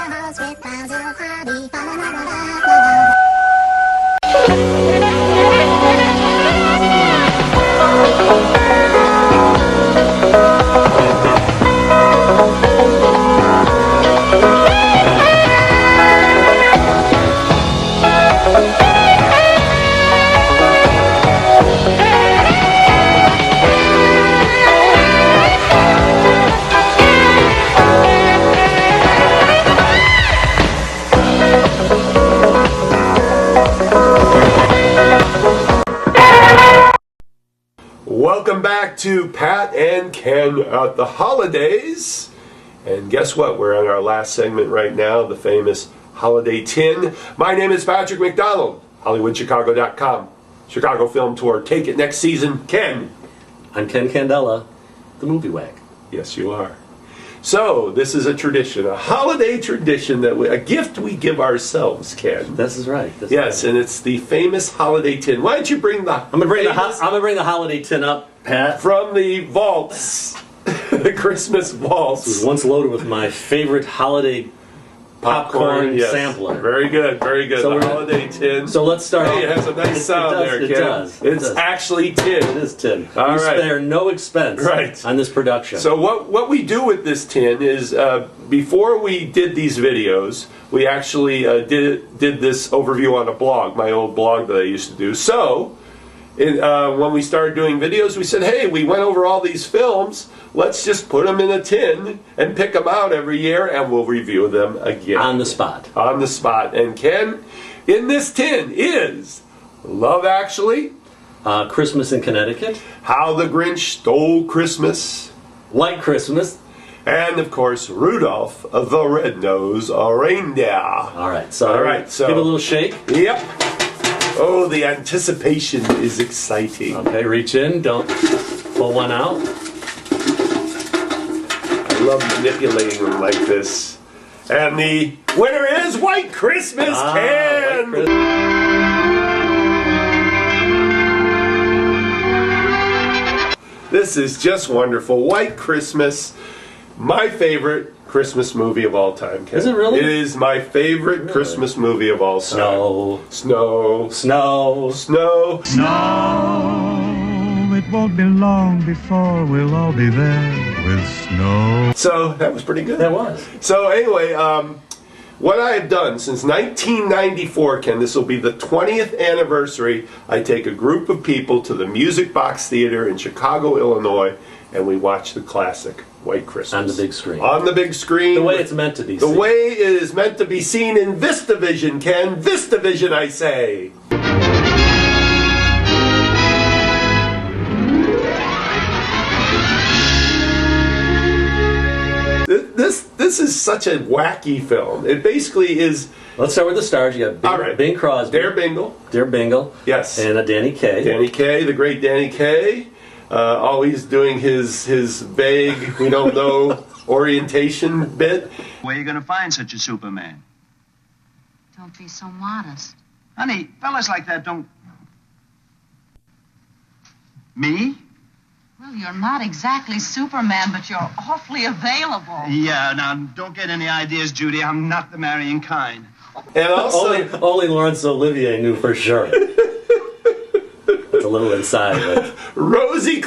house with piles of hobby. Welcome back to Pat and Ken at the holidays. And guess what? We're on our last segment right now, the famous Holiday Tin. My name is Patrick McDonald, HollywoodChicago.com. Chicago Film Tour. Take it next season. Ken. I'm Ken Candela, the movie wag. Yes, you are. So, this is a tradition, a holiday tradition, a gift we give ourselves, Ken. This is right. Yes, and it's the famous Holiday Tin. Why don't you bring the I'm gonna bring the holiday tin up, Pat. From the vaults, the Christmas vaults. It was once loaded with my favorite holiday popcorn yes. sampler. Very good, very good. So the Holiday Tin. So let's start. Hey, it has a nice sound there, Ken. It does. It's actually tin. It is tin. All we right. spare no expense on this production. So what we do with this tin is, before we did these videos, we actually did this overview on a blog, my old blog that I used to do. So, when we started doing videos, we said, hey, we went over all these films. Let's just put them in a tin and pick them out every year, and we'll review them again. On the spot. On the spot. And Ken, in this tin is Love Actually, Christmas in Connecticut, How the Grinch Stole Christmas, White Christmas, and of course Rudolph the Red-Nosed Reindeer. All right, so give it a little shake. Yep. Oh, the anticipation is exciting. Okay, reach in, don't pull one out. I love manipulating them like this. And the winner is White Christmas, Ken! White Christmas. This is just wonderful. White Christmas, my favorite Christmas movie of all time, Ken. Is it really? It is my favorite Christmas movie of all time. Snow. Snow. Snow. Snow. Snow. It won't be long before we'll all be there with snow. So, that was pretty good. That was. So, anyway, what I have done since 1994, Ken, this will be the 20th anniversary, I take a group of people to the Music Box Theater in Chicago, Illinois, and we watch the classic White Christmas. On the big screen. On the big screen. The way it's meant to be seen. The way it is meant to be seen in VistaVision, Ken. VistaVision, I say. This is such a wacky film. It basically is. Let's start with the stars. You got Bing Crosby. Dare Bingle. Dare Bingle. Yes. And Danny Kaye. Danny Kaye, the great Danny Kaye. Always doing his vague, we don't know, orientation bit. Where are you going to find such a Superman? Don't be so modest. Honey, fellas like that don't... Me? Well, you're not exactly Superman, but you're awfully available. Yeah, now, don't get any ideas, Judy. I'm not the marrying kind. And also... only Laurence Olivier knew for sure. It's a little inside, but... Rosemary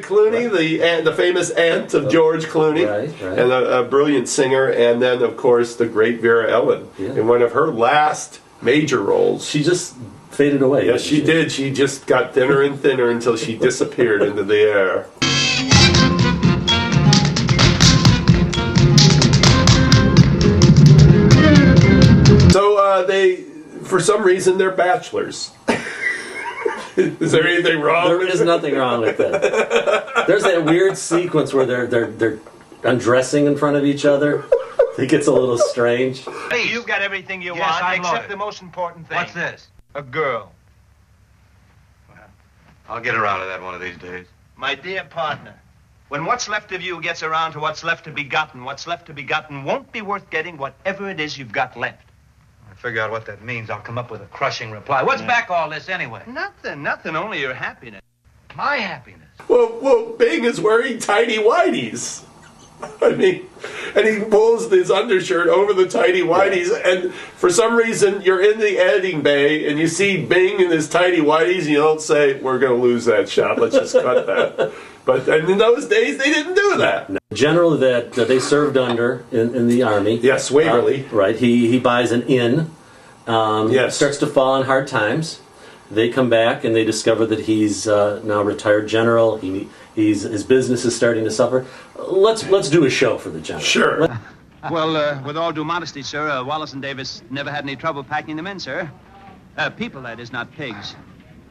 Clooney, the famous aunt of George Clooney, right. And a brilliant singer, and then, of course, the great Vera-Ellen in one of her last major roles. She just faded away. Yes, she did. She just got thinner and thinner until she disappeared into the air. So for some reason, they're bachelors. Is there anything wrong? There is nothing wrong with that. There's that weird sequence where they're undressing in front of each other. It gets a little strange. Please. You've got everything you want, except the most important thing. What's this? A girl. Well, I'll get around to that one of these days. My dear partner, when what's left of you gets around to what's left to be gotten, what's left to be gotten won't be worth getting whatever it is you've got left. I figure out what that means. I'll come up with a crushing reply. What's back all this anyway? Nothing, only your happiness. My happiness. Well, Bing is wearing tidy whities. I mean, and he pulls his undershirt over the tidy whities, and for some reason you're in the editing bay and you see Bing in his tidy whities, and you don't say, "We're going to lose that shot. Let's just cut that." But in those days, they didn't do that. No. General that they served under in the Army. Yes, Waverly. Right. He buys an inn. Yes. Starts to fall on hard times. They come back and they discover that he's now a retired general. His business is starting to suffer. Let's do a show for the general. Sure. Well, with all due modesty, sir, Wallace and Davis never had any trouble packing them in, sir. People, that is, not pigs.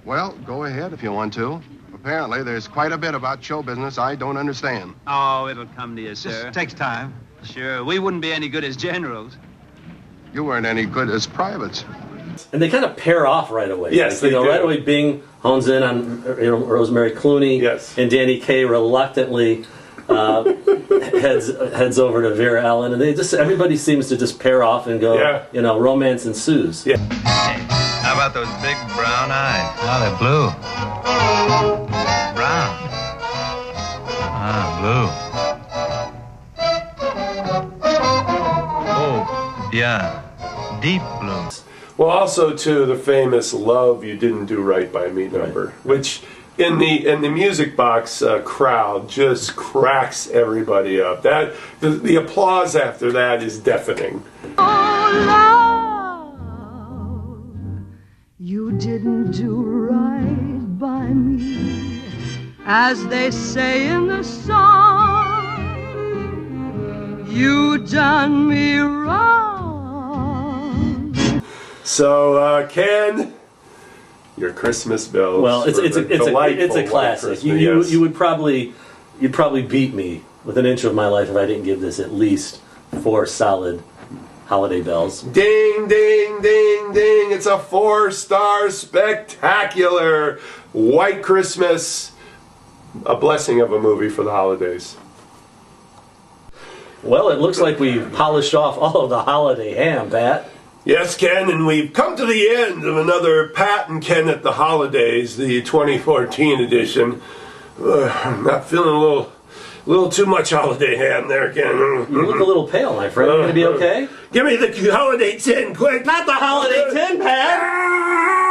Well, go ahead if you want to. Apparently, there's quite a bit about show business I don't understand. Oh, it'll come to you, sir. Just takes time. Sure, we wouldn't be any good as generals. You weren't any good as privates. And they kind of pair off right away. Yes, they do. Right away, Bing hones in on Rosemary Clooney. Yes. And Danny Kaye reluctantly heads over to Vera-Ellen, and everybody seems to just pair off and go. Yeah. Romance ensues. Yeah. Hey, how about those big brown eyes? Oh, they're blue. Brown. Blue. Oh, yeah. Deep blue. Well, also to the famous "Love You Didn't Do Right by Me" number, which in the music box crowd just cracks everybody up. That the applause after that is deafening. Oh, love, you didn't do right by me, as they say in the song. You done me wrong. So, Ken, your Christmas bells. Well, it's a classic. You would probably beat me with an inch of my life if I didn't give this at least 4 solid holiday bells. Ding, ding, ding, ding! It's a 4-star spectacular White Christmas, a blessing of a movie for the holidays. Well, it looks like we've polished off all of the holiday ham, Pat. Yes, Ken, and we've come to the end of another Pat and Ken at the Holidays, the 2014 edition. I'm not feeling a little too much holiday ham there, Ken. You look a little pale, my friend. You gonna be okay? Give me the holiday tin, quick! Not the holiday tin, Pat!